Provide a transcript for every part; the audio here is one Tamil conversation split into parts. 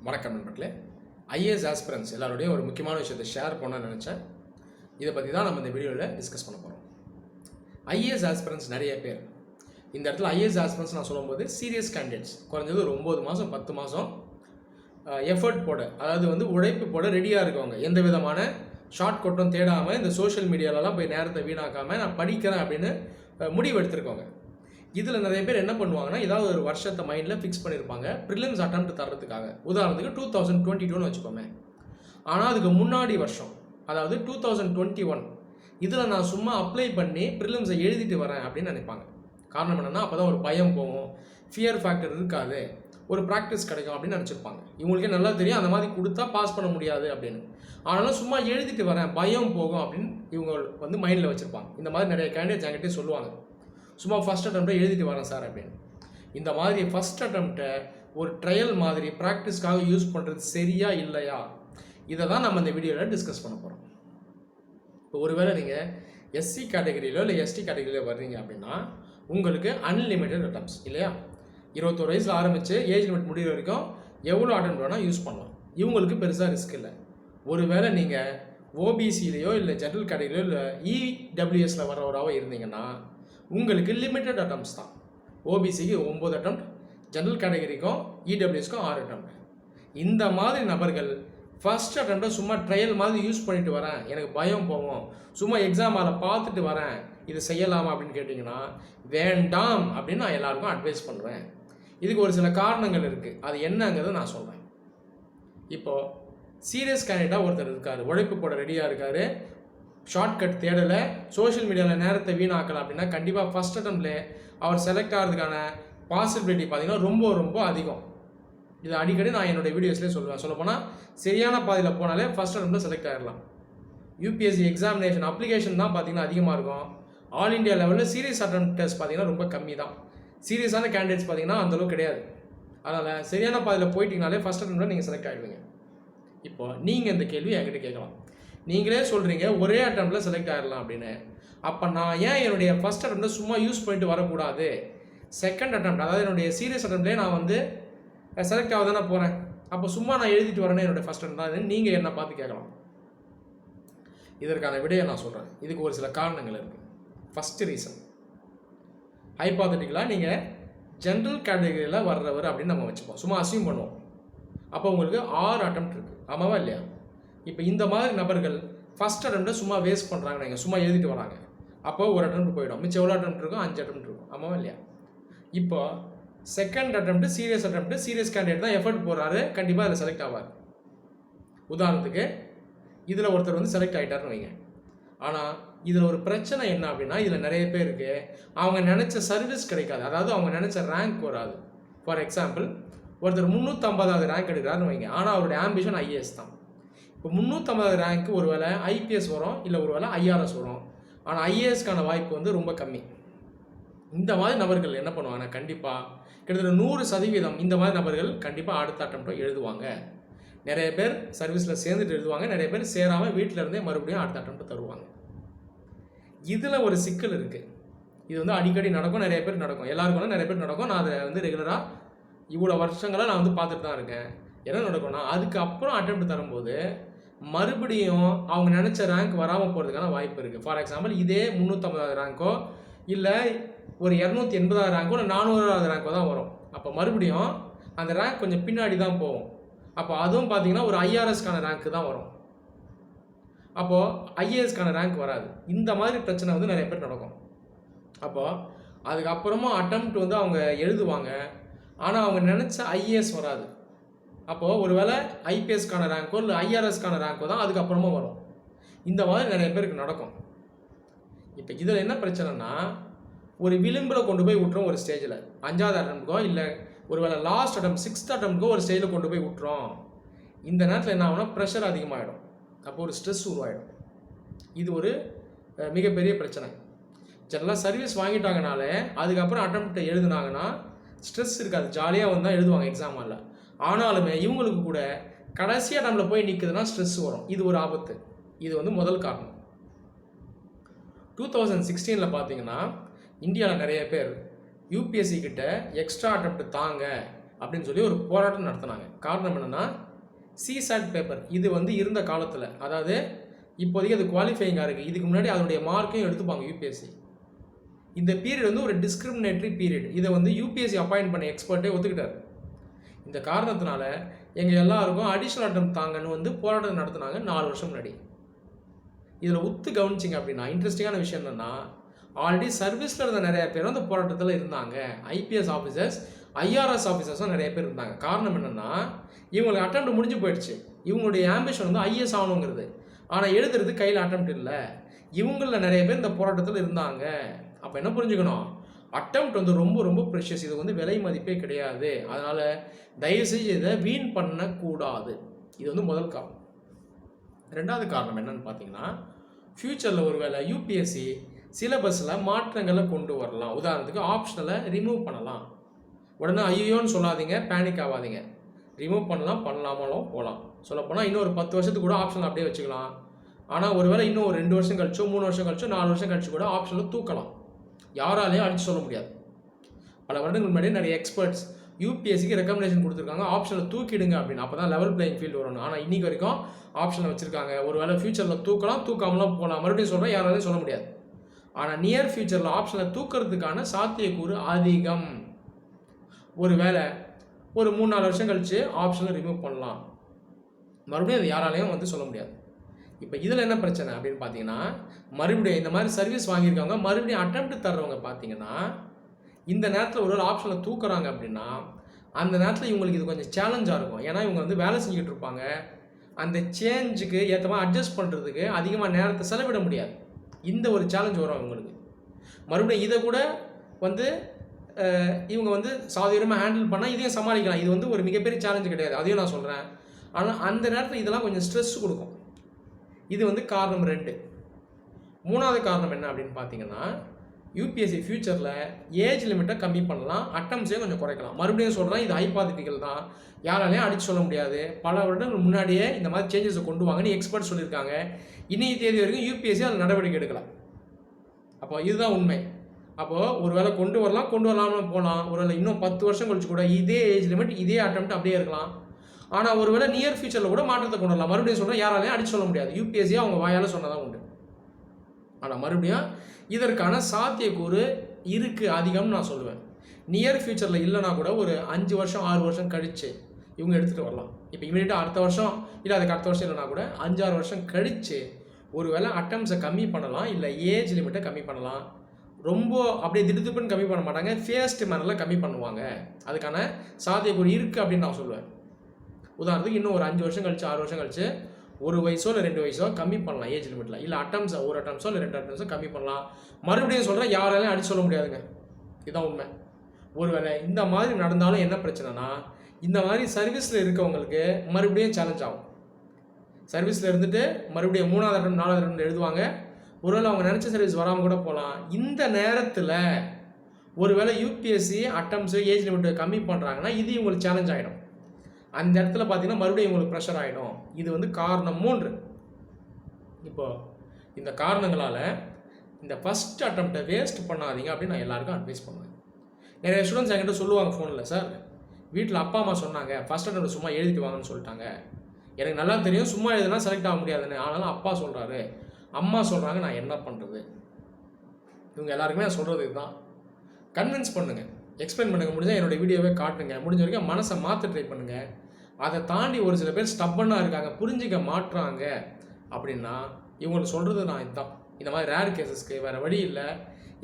வணக்கம் நண்பர்களே. ஐஏஎஸ் ஆஸ்பிரன்ஸ் எல்லாரோடையும் ஒரு முக்கியமான விஷயத்தை ஷேர் பண்ண நினச்சேன். இதை பற்றி தான் நம்ம இந்த வீடியோவில் டிஸ்கஸ் பண்ண போகிறோம். ஐஏஎஸ் ஆஸ்பிரன்ஸ் நிறைய பேர் இந்த இடத்துல ஐஏஎஸ் ஆஸ்பிரன்ஸ் நான் சொல்லும்போது சீரியஸ் கேண்டிடேட்ஸ் குறைஞ்சது ஒரு 9 மாதம் 10 மாதம் எஃபர்ட் போட, அதாவது உழைப்பு போட ரெடியாக இருக்கவங்க, எந்த விதமான ஷார்ட் கட்டும் தேடாமல் இந்த சோஷியல் மீடியாலலாம் போய் நேரத்தை வீணாக்காமல் நான் படிக்கிறேன் அப்படின்னு முடிவு எடுத்துருக்கோங்க. இதில் நிறைய பேர் என்ன பண்ணுவாங்கன்னா, ஏதாவது ஒரு வருஷத்தை மைண்டில் ஃபிக்ஸ் பண்ணியிருப்பாங்க ப்ரிலிம்ஸ் அட்டெம்ப்ட் தர்றதுக்காக. உதாரணத்துக்கு 2022 வச்சுக்கோமே. ஆனால் அதுக்கு முன்னாடி வருஷம், அதாவது 2021 இதில் நான் சும்மா அப்ளை பண்ணி ப்ரிலிம்ஸை எழுதிட்டு வரேன் அப்படின்னு நினைப்பாங்க. காரணம் என்னென்னா, அப்போ தான் ஒரு பயம் போகும், ஃபியர் ஃபேக்டர் இருக்காது, ஒரு ப்ராக்டிஸ் கிடைக்கும் அப்படின்னு நினச்சிருப்பாங்க. இவங்களுக்கே நல்லா தெரியும் அந்த மாதிரி கொடுத்தா பாஸ் பண்ண முடியாது அப்படின்னு. ஆனாலும் சும்மா எழுதிட்டு வரேன், பயம் போகும் அப்படின்னு இவங்க மைண்டில் வச்சுருப்பாங்க. இந்த மாதிரி நிறைய கேண்டிடேட்ஸ் என்கிட்டே சொல்லுவாங்க, சும்மா ஃபஸ்ட் அட்டெம்ப்டை எழுதிட்டு வரேன் சார் அப்படின்னு. இந்த மாதிரி ஃபஸ்ட் அட்டெம்ப்டை ஒரு ட்ரையல் மாதிரி ப்ராக்டிஸ்க்காக யூஸ் பண்ணுறது சரியா இல்லையா, இதை தான் நம்ம இந்த வீடியோவில் டிஸ்கஸ் பண்ண போகிறோம். இப்போ ஒருவேளை நீங்கள் எஸ்சி கேட்டகரியிலோ இல்லை எஸ்டி கேட்டகரியிலோ வர்றீங்க அப்படின்னா உங்களுக்கு அன்லிமிட்டட் அட்டெம்ப்ட்ஸ் இல்லையா. 21 வயசில் ஆரம்பித்து ஏஜ் லிமிட் முடிகிற வரைக்கும் எவ்வளோ அட்டெம்ப்ட் வேணால் யூஸ் பண்ணலாம். இவங்களுக்கு பெருசாக ரிஸ்க் இல்லை. ஒருவேளை நீங்கள் ஓபிசிலேயோ இல்லை ஜென்ரல் கேட்டகரியிலோ இல்லை இடபிள்யூஎஸில் வரவராவோ இருந்தீங்கன்னா உங்களுக்கு லிமிட்டட் அட்டெம்ப்ட்ஸ் தான். ஓபிசிக்கு 9 அட்டெம்ப்ட், ஜென்ரல் கேட்டகரிக்கும் இடபிள்யூஎஸ்க்கும் 6 அட்டெம்ப்ட். இந்த மாதிரி நபர்கள் ஃபஸ்ட் அட்டெம்ப்டை சும்மா ட்ரையல் மாதிரி யூஸ் பண்ணிட்டு வரேன், எனக்கு பயம் போகும், சும்மா எக்ஸாம் அதில் பார்த்துட்டு வரேன், இது செய்யலாமா அப்படின்னு கேட்டிங்கன்னா வேண்டாம் அப்படின்னு நான் எல்லாருக்கும் அட்வைஸ் பண்ணுவேன். இதுக்கு ஒரு சில காரணங்கள் இருக்குது, அது என்னங்கிறத நான் சொல்கிறேன். இப்போது சீரியஸ் கேண்டிடேட்டாக ஒருத்தர் இருக்கார், உழைப்பு போட ரெடியாக இருக்கார், ஷார்ட்கட் தேடலை, சோஷியல் மீடியாவில் நேரத்தை வீணாக்கலாம் அப்படின்னா கண்டிப்பாக ஃபஸ்ட் அட்டெம்ப்ட்லேயே அவர் செலக்ட் ஆகிறதுக்கான பாசிபிலிட்டி பார்த்திங்கன்னா ரொம்ப ரொம்ப அதிகம். இது அடிக்கடி நான் என்னோடய வீடியோஸ்லேயே சொல்லுவேன். சொல்லப்போனால் சரியான பாதையில் போனாலே ஃபஸ்ட் அட்டெம்ப்டில் செலக்ட் ஆகிடலாம். யூபிஎஸ்சி எக்ஸாமினேஷன் அப்ளிகேஷன் தான் பார்த்திங்கன்னா அதிகமாக இருக்கும். ஆல் இண்டியா லெவலில் சீரியஸ் அட்டெம்ப்ட் டெஸ்ட் பார்த்திங்கன்னா ரொம்ப கம்மி தான். சீரியஸான கேண்டிடேட்ஸ் பார்த்திங்கன்னா அந்தளவுக்கு கிடையாது. அதனால் சரியான பாதையில் போயிட்டீங்கனாலே ஃபஸ்ட் அட்டெம்ப்டில் நீங்கள் செலக்ட் ஆகிடுவீங்க. இப்போ நீங்கள் இந்த கேள்வி என்கிட்ட கேட்கலாம், நீங்களே சொல்கிறீங்க ஒரே அட்டெம்ப்டில் செலக்ட் ஆகிடலாம் அப்படின்னு. அப்போ நான் ஏன் என்னுடைய ஃபஸ்ட் அட்டெம்ப்டை சும்மா யூஸ் பண்ணிட்டு வரக்கூடாது, செகண்ட் அட்டெம்ப்ட் அதாவது என்னுடைய சீரியஸ் அட்டெம்ப்ட்லேயே நான் செலக்ட் ஆக தானே போகிறேன், அப்போ சும்மா நான் எழுதிட்டு வரேன்னு என்னுடைய ஃபஸ்ட் அட்டெம்ப்ட் தான் நீங்கள் என்ன பார்த்து கேட்கலாம். இதற்கான விடையை நான் சொல்கிறேன். இதுக்கு ஒரு சில காரணங்கள் இருக்குது. ஃபஸ்ட்டு ரீசன், ஹைபாத்தட்டிக்கலாக நீங்கள் ஜென்ரல் கேட்டகரியில் வர்றவர் அப்படின்னு நம்ம வச்சுப்போம், சும்மா அசியூம் பண்ணுவோம். அப்போ உங்களுக்கு 6 அட்டெம்ப்ட் இருக்குது, ஆமாவா இல்லையா? இப்போ இந்த மாதிரி நபர்கள் ஃபஸ்ட் அட்டெம்ப்டை சும்மா வேஸ்ட் பண்ணுறாங்க, நீங்கள் சும்மா எழுதிட்டு வராங்க, அப்போ ஒரு அட்டெம்ப்ட் போயிடும், மிச்சம் எவ்வளோ அட்டெம்ப்ட் இருக்கும், 5 அட்டெம்ப்ட் இருக்கும், ஆமாவா இல்லையா? இப்போ செகண்ட் அட்டெம்ப்ட் சீரியஸ் கேண்டிடேட் தான் எஃபர்ட் போடுறாரு, கண்டிப்பாக அதில் செலக்ட் ஆவார். உதாரணத்துக்கு இதில் ஒருத்தர் செலக்ட் ஆகிட்டாருன்னு வைங்க. ஆனால் இதில் ஒரு பிரச்சனை என்ன அப்படின்னா, இதில் நிறைய பேருக்கு அவங்க நினச்ச சர்வீஸ் கிடைக்காது, அதாவது அவங்க நினச்ச ரேங்க் வராது. ஃபார் எக்ஸாம்பிள், ஒருத்தர் 350வது ரேங்க் எடுக்கிறாருன்னு வைங்க, ஆனால் அவருடைய ஆம்பிஷன் ஐஏஎஸ் தான். இப்போ 350வது ரேங்க்கு ஒரு வேளை ஐபிஎஸ் வரும், இல்லை ஒரு வேளை ஐஆர்எஸ் வரும். ஆனால் ஐஏஎஸ்க்கான வாய்ப்பு ரொம்ப கம்மி. இந்த மாதிரி நபர்கள் என்ன பண்ணுவாங்கன்னா, கண்டிப்பாக கிட்டத்தட்ட 100% இந்த மாதிரி நபர்கள் கண்டிப்பாக அடுத்த அட்டெம்ப்டை எழுதுவாங்க. நிறைய பேர் சர்வீஸில் சேர்ந்துட்டு எழுதுவாங்க, நிறைய பேர் சேராமல் வீட்டில் இருந்தே மறுபடியும் அடுத்த அட்டெம்ப்ட் தருவாங்க. இதில் ஒரு சிக்கல் இருக்குது. இது அடிக்கடி நடக்கும், நிறைய பேர் நடக்கும், எல்லாருக்கும் நிறைய பேர் நடக்கும். நான் அதை ரெகுலராக இவ்வளோ வருஷங்களாக நான் பார்த்துட்டு தான் இருக்கேன். என்ன நடக்கும்னா, அதுக்கப்புறம் அட்டெம்ப்ட் தரும்போது மறுபடியும் அவங்க நினச்ச ரேங்க் வராமல் போகிறதுக்கான வாய்ப்பு இருக்குது. ஃபார் எக்ஸாம்பிள், இதே 350வது ரேங்க்கோ இல்லை ஒரு 280வது ரேங்க்கோ இல்லை 400வது ரேங்க்கோ தான் வரும். அப்போ மறுபடியும் அந்த ரேங்க் கொஞ்சம் பின்னாடி தான் போகும். அப்போ அதுவும் பார்த்தீங்கன்னா ஒரு ஐஆர்எஸ்க்கான ரேங்க்கு தான் வரும். அப்போது ஐஏஎஸ்க்கான ரேங்க் வராது. இந்த மாதிரி பிரச்சனை நிறைய பேர் நடக்கும். அப்போது அதுக்கப்புறமா அட்டெம்ப்ட் அவங்க எழுதுவாங்க, ஆனால் அவங்க நினச்ச ஐஏஎஸ் வராது. அப்போது ஒரு வேளை ஐபிஎஸ்க்கான ரேங்க்கோ இல்லை ஐஆர்எஸ்க்கான ரேங்க்கோ தான் அதுக்கப்புறமா வரும். இந்த மாதிரி நிறைய பேருக்கு நடக்கும். இப்போ இதில் என்ன பிரச்சனைனா, ஒரு விளிம்பில் கொண்டு போய் விட்டுரும். ஒரு ஸ்டேஜில் 5வது அட்டெம்ப்ட்கோ இல்லை ஒரு வேளை லாஸ்ட் அட்டெம்ப்ட் 6th அட்டெம்ப்ட்கோ ஒரு ஸ்டேஜில் கொண்டு போய் விட்டுரும். இந்த நேரத்தில் என்ன ஆகும்னா, ப்ரெஷர் அதிகமாகிடும், அப்போ ஒரு ஸ்ட்ரெஸ் உருவாகிடும். இது ஒரு மிகப்பெரிய பிரச்சனை. ஜெனரலாக சர்வீஸ் வாங்கிட்டாங்கனாலே அதுக்கப்புறம் அட்டெம்ப்ட் எழுதுனாங்கன்னா ஸ்ட்ரெஸ் இருக்காது, ஜாலியாக தான் எழுதுவாங்க எக்ஸாம் ஹாலில். ஆனாலுமே இவங்களுக்கு கூட கடைசி அட்டெம்ப்டில் போய் நிற்குதுன்னா ஸ்ட்ரெஸ் வரும். இது ஒரு ஆபத்து. இது முதல் காரணம். 2016 பார்த்தீங்கன்னா இந்தியாவில் நிறைய பேர் யூபிஎஸ்சி கிட்ட எக்ஸ்ட்ரா அட்டெம்ப்ட் தாங்க, அப்படின்னு சொல்லி ஒரு போராட்டம் நடத்தினாங்க. காரணம் என்னென்னா, சிசாட் பேப்பர் இது வந்து இருந்த காலத்தில், அதாவது இப்போதைக்கு அது குவாலிஃபைங்காக இருக்குது, இதுக்கு முன்னாடி அதனுடைய மார்க்கையும் எடுத்துப்பாங்க யூபிஎஸ்சி. இந்த பீரியட் வந்து ஒரு டிஸ்கிரிமினேட்டரி பீரியட். இதை வந்து யூபிஎஸ்சி அப்பாயிண்ட் பண்ண எக்ஸ்பர்ட்டே ஒத்துக்கிட்டார். இந்த காரணத்தினால எங்கள் எல்லாருக்கும் அடிஷ்னல் அட்டம் தாங்கன்னு வந்து போராட்டம் நடத்தினாங்க 4 வருஷம் முன்னாடி. இதில் உத்து கவனிச்சிங்க அப்படின்னா இன்ட்ரெஸ்டிங்கான விஷயம் என்னென்னா, ஆல்ரெடி சர்வீஸில் இருந்த நிறைய பேர் அந்த போராட்டத்தில் இருந்தாங்க. ஐபிஎஸ் ஆஃபீஸர்ஸ், ஐஆர்எஸ் ஆஃபீஸர்ஸும் நிறைய பேர் இருந்தாங்க. காரணம் என்னென்னா, இவங்களுக்கு அட்டெம்ப்ட் முடிஞ்சு போயிடுச்சு. இவங்களுடைய ஆம்பிஷன் வந்து ஐஏஎஸ் ஆகணுங்கிறது. ஆனால் எழுதுறது கையில் அட்டெம்ப்ட் இல்லை. இவங்களில் நிறைய பேர் இந்த போராட்டத்தில் இருந்தாங்க. அப்போ என்ன புரிஞ்சுக்கணும், அட்டெம்ப்ட் வந்து ரொம்ப ரொம்ப ப்ரெஷியஸ். இது வந்து விலை மதிப்பே கிடையாது. அதனால் தயவுசெய்து இதை வீண் பண்ணக்கூடாது. இது வந்து முதல் காரணம். ரெண்டாவது காரணம் என்னன்னு பார்த்தீங்கன்னா, ஃப்யூச்சரில் ஒரு வேளை யூபிஎஸ்சி சிலபஸில் மாற்றங்களை கொண்டு வரலாம். உதாரணத்துக்கு ஆப்ஷனலை ரிமூவ் பண்ணலாம். உடனே ஐயோன்னு சொல்லாதீங்க, பேனிக் ஆகாதீங்க. ரிமூவ் பண்ணலாமலும் போகலாம். சொல்லப்போனால் இன்னும் ஒரு 10 வருஷத்துக்கு கூட ஆப்ஷனில் அப்படியே வச்சுக்கலாம். ஆனால் ஒரு வேளை இன்னும் ஒரு 2 வருஷம் கழிச்சோ 3 வருஷம் கழிச்சோ 4 வருஷம் கழிச்சு கூட ஆப்ஷனில் தூக்கலாம். யாராலையும் அடித்து சொல்ல முடியாது. பல வருடங்கள் முன்னாடி நிறைய எக்ஸ்பர்ட்ஸ் யூபிஎஸ்சிக்கு ரெக்கமெண்டேஷன் கொடுத்துருக்காங்க, ஆப்ஷனில் தூக்கிடுங்க அப்படின்னு. அப்போ தான் லெவல் பிளேயிங் ஃபீல்டு வரணும். ஆனால் இன்றைக்கி வரைக்கும் ஆப்ஷனில் வச்சுருக்காங்க. ஒரு வேளை ஃபியூச்சரில் தூக்கலாம், தூக்காமலாம் போகலாம். மறுபடியும் சொல்கிறேன், யாராலையும் சொல்ல முடியாது. ஆனால் நியர் ஃபியூச்சரில் ஆப்ஷனில் தூக்கிறதுக்கான சாத்தியக்கூறு அதிகம். ஒரு வேளை ஒரு 3-4 வருஷம் கழித்து ஆப்ஷனில் ரிமூவ் பண்ணலாம். மறுபடியும் அது யாராலையும் வந்து சொல்ல முடியாது. இப்போ இதில் என்ன பிரச்சனை அப்படின்னு பார்த்தீங்கன்னா, மறுபடியும் இந்த மாதிரி சர்வீஸ் வாங்கியிருக்காங்க, மறுபடியும் அட்டெம்ப்ட் தர்றவங்க பார்த்தீங்கன்னா, இந்த நேரத்தில் ஒரு ஆப்ஷனில் தூக்குறாங்க அப்படின்னா, அந்த நேரத்தில் இவங்களுக்கு இது கொஞ்சம் சேலஞ்சாக இருக்கும். ஏன்னா இவங்க வந்து வேலை செஞ்சுக்கிட்டு இருப்பாங்க. அந்த சேஞ்சுக்கு ஏற்ற மாதிரி அட்ஜஸ்ட் பண்ணுறதுக்கு அதிகமாக நேரத்தை செலவிட முடியாது. இந்த ஒரு சேலஞ்ச் வரும் இவங்களுக்கு. மறுபடியும் இதை கூட வந்து இவங்க வந்து சாதாரணமாக ஹேண்டில் பண்ணால் இதையும் சமாளிக்கலாம். இது வந்து ஒரு மிகப்பெரிய சேலஞ்சு கிடையாது, அதையும் நான் சொல்கிறேன். ஆனால் அந்த நேரத்தில் இதெல்லாம் கொஞ்சம் ஸ்ட்ரெஸ் கொடுக்கும். இது வந்து காரணம் 2. மூணாவது காரணம் என்ன அப்படின்னு பார்த்தீங்கன்னா, யூபிஎஸ்சி ஃபியூச்சரில் ஏஜ் லிமிட்டை கம்மி பண்ணலாம், அட்டம்ஸையும் கொஞ்சம் குறைக்கலாம். மறுபடியும் சொல்கிறேன், இது ஹைபாதட்டிக்கல் தான், யாராலையும் அடிச்சு சொல்ல முடியாது. பல வருடங்கள் முன்னாடியே இந்த மாதிரி சேஞ்சஸை கொண்டு வாங்கன்னு எக்ஸ்பர்ட் சொல்லியிருக்காங்க. இன்னைக்கு தேதி வரைக்கும் யூபிஎஸ்சி அதில் நடவடிக்கை எடுக்கலாம். அப்போ இதுதான் உண்மை. அப்போது ஒரு வேளை கொண்டு வரலாம்னு போகலாம். ஒரு வேளை இன்னும் 10 வருஷம் கழிச்சு கூட இதே ஏஜ் லிமிட், இதே அட்டெம்ப்ட் அப்படியே இருக்கலாம். ஆனால் ஒரு வேளை நியர் ஃபியூச்சரில் கூட மாற்றத்தை கொண்டு வரலாம். மறுபடியும் சொல்கிறேன், யாராலையும் அடிச்சு சொல்ல முடியாது. யூபிஎஸ்சியாக அவங்க வாயால் சொன்னதான் உண்டு. ஆனால் மறுபடியும் இதற்கான சாத்தியக்கூறு இருக்குது, அதிகம்னு நான் சொல்லுவேன். நியர் ஃபியூச்சரில் இல்லைனா கூட ஒரு 5 வருஷம் 6 வருஷம் கழித்து இவங்க எடுத்துகிட்டு வரலாம். இப்போ இமீடியட்டாக அடுத்த வருஷம் இல்லை அதுக்கு அடுத்த வருஷம் இல்லைனா கூட 5-6 வருஷம் கழித்து ஒரு வேளை அட்டம்ஸை கம்மி பண்ணலாம், இல்லை ஏஜ் லிமிட்டை கம்மி பண்ணலாம். ரொம்ப அப்படியே திடுத்துப்புன்னு கம்மி பண்ண மாட்டாங்க, ஃபேஸ்ட் மேனரில் கம்மி பண்ணுவாங்க. அதுக்கான சாத்தியக்கூறு இருக்குது அப்படின்னு நான் சொல்லுவேன். உதாரணத்துக்கு இன்னும் ஒரு 5 வருஷம் கழிச்சு 6 வருஷம் கழிச்சு 1 வயசோ இல்லை 2 வயசோ கம்மி பண்ணலாம் ஏஜ் லிமிட்டில். இல்லை அட்டம்ஸை 1 அட்டம்ஸோ இல்லை 2 அட்டம்ஸோ கம்மி பண்ணலாம். மறுபடியும் சொல்கிறேன், யாராலையும் அடிச்சு சொல்ல முடியாதுங்க. இதுதான் உண்மை. ஒருவேளை இந்த மாதிரி நடந்தாலும் என்ன பிரச்சனைனா, இந்த மாதிரி சர்வீஸில் இருக்கவங்களுக்கு மறுபடியும் சேலஞ்ச் ஆகும். சர்வீஸில் இருந்துட்டு மறுபடியும் 3வது அட்டம் 4வது அட்டம் எழுதுவாங்க. ஒருவேளை அவங்க நினச்ச சர்வீஸ் வராமல் கூட போகலாம். இந்த நேரத்தில் ஒருவேளை யூபிஎஸ்சி அட்டம்ஸு ஏஜ் லிமிட்டை கம்மி பண்ணுறாங்கன்னா இது இவங்களுக்கு சேலஞ்ச் ஆகிடும். அந்த இடத்துல பார்த்தீங்கன்னா மறுபடியும் உங்களுக்கு ப்ரெஷர் ஆகிடும். இது வந்து காரணம் 3. இப்போது இந்த காரணங்களால் இந்த ஃபஸ்ட் அட்டெம்ப்டை வேஸ்ட் பண்ணாதீங்க அப்படின்னு நான் எல்லாருக்கும் அட்வைஸ் பண்ணுவேன். நிறைய ஸ்டூடெண்ட்ஸ் என்கிட்ட சொல்லுவாங்க ஃபோனில், சார் வீட்டில் அப்பா அம்மா சொன்னாங்க ஃபஸ்ட் அட்டெம்ப்ட் சும்மா எழுதிட்டு வாங்கன்னு சொல்லிட்டாங்க. எனக்கு நல்லா தெரியும் சும்மா எழுதுனா செலக்ட் ஆக முடியாதுன்னு. ஆனாலும் அப்பா சொல்கிறாரு, அம்மா சொல்கிறாங்க, நான் என்ன பண்ணுறது? இவங்க எல்லாருக்குமே நான் சொல்கிறது இதுதான். கன்வின்ஸ் பண்ணுங்கள், எக்ஸ்பிளைன் பண்ணுங்கள், முடிஞ்சால் என்னோடய வீடியோவே காட்டுங்க, முடிஞ்ச வரைக்கும் மனசை மாற்ற ட்ரை பண்ணுங்கள். அதை தாண்டி ஒரு சில பேர் ஸ்டப்பன்னாக இருக்காங்க, புரிஞ்சிக்க மாட்டுறாங்க அப்படின்னா இவங்களுக்கு சொல்கிறது நான் இதுதான். இந்த மாதிரி ரேர் கேசஸ்க்கு வேறு வழி இல்லை.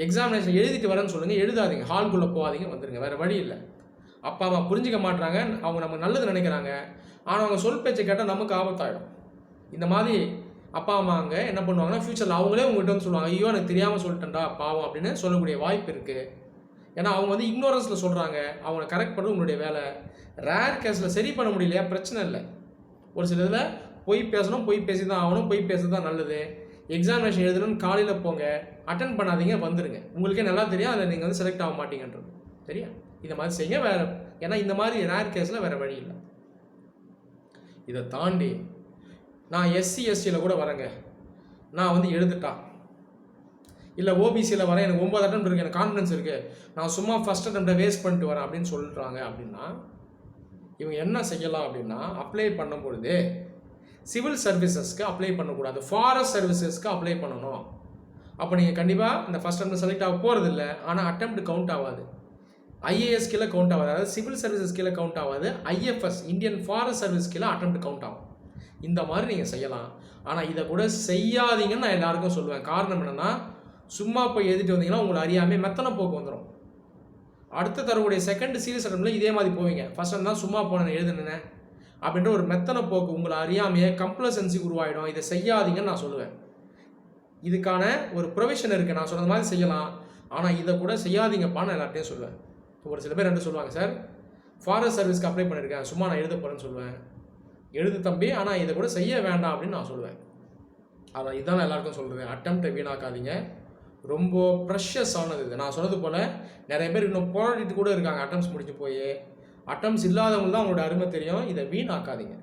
எக்ஸாமினேஷன் எழுதிட்டு வரேன்னு சொல்லுங்கள், எழுதாதீங்க, ஹால்குள்ளே போகாதீங்க, வந்துடுங்க, வேறு வழி இல்லை. அப்பா அம்மா புரிஞ்சிக்க மாட்டுறாங்க, அவங்க நம்ம நல்லது நினைக்கிறாங்க, ஆனால் அவங்க சொல் பேச்சை கேட்டால் நமக்கு ஆபத்தாயிடும். இந்த மாதிரி அப்பா அம்மாங்க என்ன பண்ணுவாங்கன்னா ஃப்யூச்சரில் அவங்களே உங்கள்கிட்ட வந்து சொல்லுவாங்க, ஐயோ எனக்கு தெரியாமல் சொல்லிட்டேன்டா பாவம் அப்படின்னு சொல்லக்கூடிய வாய்ப்பு இருக்குது. ஏன்னா அவங்க வந்து இக்னோரன்ஸில் சொல்கிறாங்க, அவங்களை கரெக்ட் பண்ணுறது உங்களுடைய வேலை. ரேர் கேஸில் சரி பண்ண முடியலையா, பிரச்சனை இல்லை. ஒரு சில இதில் பொய் பேசணும், பொய் பேசி தான் ஆகணும், பொய் பேசுறது தான் நல்லது. எக்ஸாமினேஷன் எழுதணும்னு காலையில் போங்க, அட்டன் பண்ணாதீங்க, வந்துடுங்க. உங்களுக்கே நல்லா தெரியும் அதில் நீங்கள் வந்து செலக்ட் ஆக மாட்டீங்கன்றது. சரியா? இந்த மாதிரி செய்யுங்க. வேறு ஏன்னா இந்த மாதிரி ரேர் கேஸில் வேறு வழி இல்லை. இதை தாண்டி நான் எஸ்சி எஸ்டியில் கூட வரேங்க, நான் வந்து எழுதுட்டான், இல்லை ஓபிசியில் வரேன், எனக்கு 9 அட்டெம்ப்ட் இருக்குது, எனக்கு கான்ஃபிடன்ஸ் இருக்குது, நான் சும்மா ஃபஸ்ட் அட்டெம்ப்டை வேஸ்ட் பண்ணிட்டு வரேன் அப்படின்னு சொல்கிறாங்க அப்படின்னா இவங்க என்ன செய்யலாம் அப்படின்னா, அப்ளை பண்ணும்பொழுது சிவில் சர்வீசஸ்க்கு அப்ளை பண்ணக்கூடாது, ஃபாரஸ்ட் சர்வீசஸ்க்கு அப்ளை பண்ணணும். அப்போ நீங்கள் கண்டிப்பாக இந்த ஃபஸ்ட் அட்டெம்ப்ட் செலக்ட் ஆக போகிறதில்ல, ஆனால் அட்டெம்ப்ட் கவுண்ட் ஆகாது. ஐஏஎஸ் கீழே கவுண்ட் ஆகாது, அதாவது சிவில் சர்வீசஸ் கீழே கவுண்ட் ஆகாது. ஐஎஃப்எஸ் இந்தியன் ஃபாரஸ்ட் சர்வீஸ் கீழே அட்டெம்ப்ட் கவுண்ட் ஆகும். இந்த மாதிரி நீங்கள் செய்யலாம். ஆனால் இதை கூட செய்யாதீங்கன்னு நான் எல்லாருக்கும் சொல்லுவேன். காரணம் என்னென்னா, சும்மா போய் எழுதிட்டு வந்தீங்கன்னா உங்களை அறியாமே மெத்தனை போக்கு வந்துடும். அடுத்து தரக்கூடிய செகண்ட் சீரியஸ் அட்டெம்ப்டில் இதே மாதிரி போவீங்க. ஃபர்ஸ்ட் டைம் தான் சும்மா போனேன் எழுதுனேன் அப்படின்ற ஒரு மெத்தனை போக்கு உங்களை அறியாமையே கம்ப்ளசன்சி உருவாயிடும். இதை செய்யாதீங்கன்னு நான் சொல்லுவேன். இதுக்கான ஒரு ப்ரொவிஷன் இருக்குது, நான் சொன்ன மாதிரி செய்யலாம். ஆனால் இதை கூட செய்யாதீங்கப்பான்னு நான் எல்லார்ட்டையும் சொல்லுவேன். ஒரு சில பேர் ரெண்டு சொல்லுவாங்க, சார் ஃபாரஸ்ட் சர்வீஸ்க்கு அப்ளை பண்ணியிருக்கேன், சும்மா நான் எழுத போகிறேன்னு சொல்லுவேன். எழுது தம்பி, ஆனால் இதை கூட செய்ய வேண்டாம் அப்படின்னு நான் சொல்லுவேன். அதான் இதுதான் நான் எல்லாருக்கும் சொல்கிறேன். அட்டெம்ப்டை வீணாக்காதீங்க. ரொம்ப ப்ரெஷஸ் ஆனது இது. நான் சொன்னது போல் நிறைய பேர் இன்னும் போராடிட்டு கூட இருக்காங்க. அட்டெம்ப்ட்ஸ் முடிச்சு போய் அட்டெம்ப்ட்ஸ் இல்லாதவங்க தான் அவங்களோட அருமை தெரியும். இதை வீணாக்காதீங்க.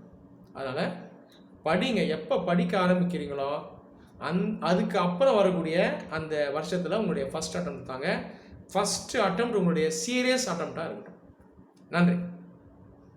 அதனால் படிங்க. எப்போ படிக்க ஆரம்பிக்கிறீங்களோ அதுக்கு அப்புறம் வரக்கூடிய அந்த வருஷத்தில் உங்களுடைய ஃபஸ்ட் அட்டெம்ப்ட் தாங்க. ஃபஸ்ட்டு அட்டெம்ப்ட் உங்களுடைய சீரியஸ் அட்டெம்ப்டாக இருக்கட்டும். நன்றி.